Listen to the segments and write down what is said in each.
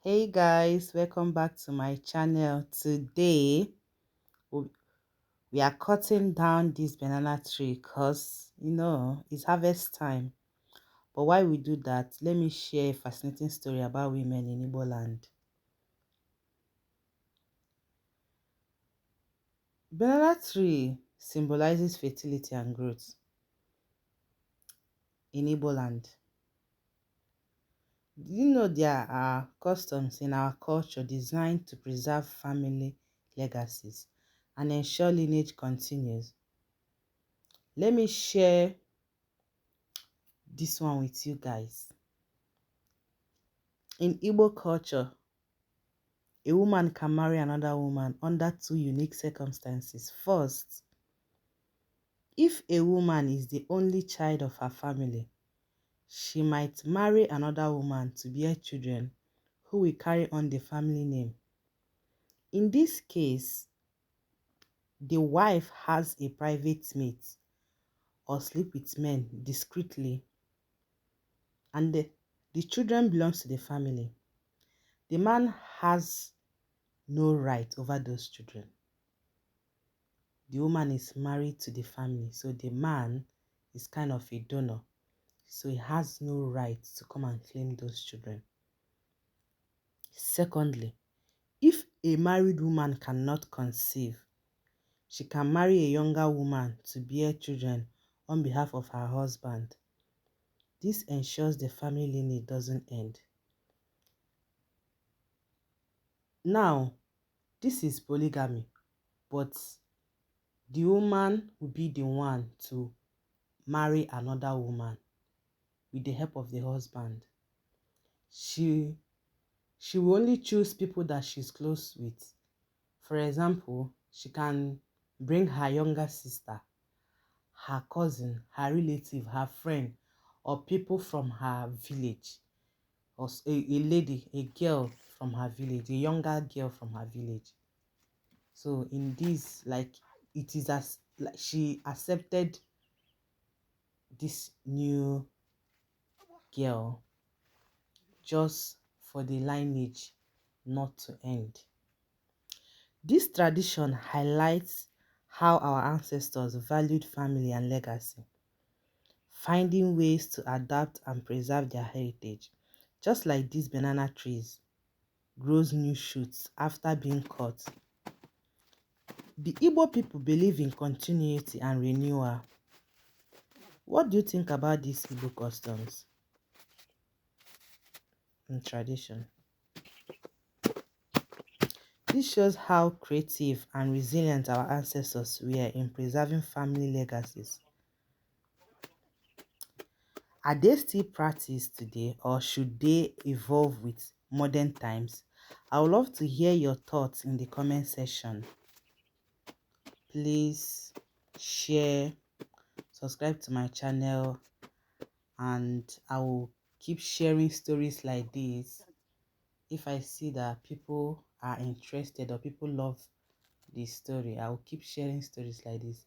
Hey guys, welcome back to my channel. Today we we are cutting down this banana tree because it's harvest time. But while we do that, let me share a fascinating story about women in Igbo land. Banana tree symbolizes fertility and growth in Igbo land. Do you know there are customs in our culture designed to preserve family legacies and ensure lineage continues? Let me share this one with you guys. In Igbo culture, a woman can marry another woman under two unique circumstances. First, if a woman is the only child of her family, she might marry another woman to bear children who will carry on the family name. In this case, the wife has a private mate or sleep with men discreetly, and the children belongs to the family. The man has no right over those children. The woman is married to the family, so the man is kind of a donor, so he has no right to come and claim those children. Secondly, if a married woman cannot conceive, she can marry a younger woman to bear children on behalf of her husband. This ensures the family lineage doesn't end. Now, this is polygamy, but the woman will be the one to marry another woman with the help of the husband. She will only choose people that she's close with. For example, she can bring her younger sister, her cousin, her relative, her friend, or people from her village, or a lady, a girl from her village, a younger girl from her village. So in this, like, it is as like she accepted this new girl just for the lineage not to end. This tradition highlights how our ancestors valued family and legacy, finding ways to adapt and preserve their heritage. Just like these banana trees grows new shoots after being cut. The Igbo people believe in continuity and renewal. What do you think about these Igbo customs and tradition? This shows how creative and resilient our ancestors were in preserving family legacies. Are they still practiced today, or should they evolve with modern times? I would love to hear your thoughts in the comment section. Please share, subscribe to my channel, and I will keep sharing stories like this if I see that people are interested or people love this story. I will keep sharing stories like this.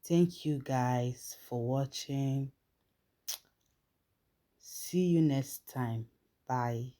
Thank you guys for watching. See you next time. Bye.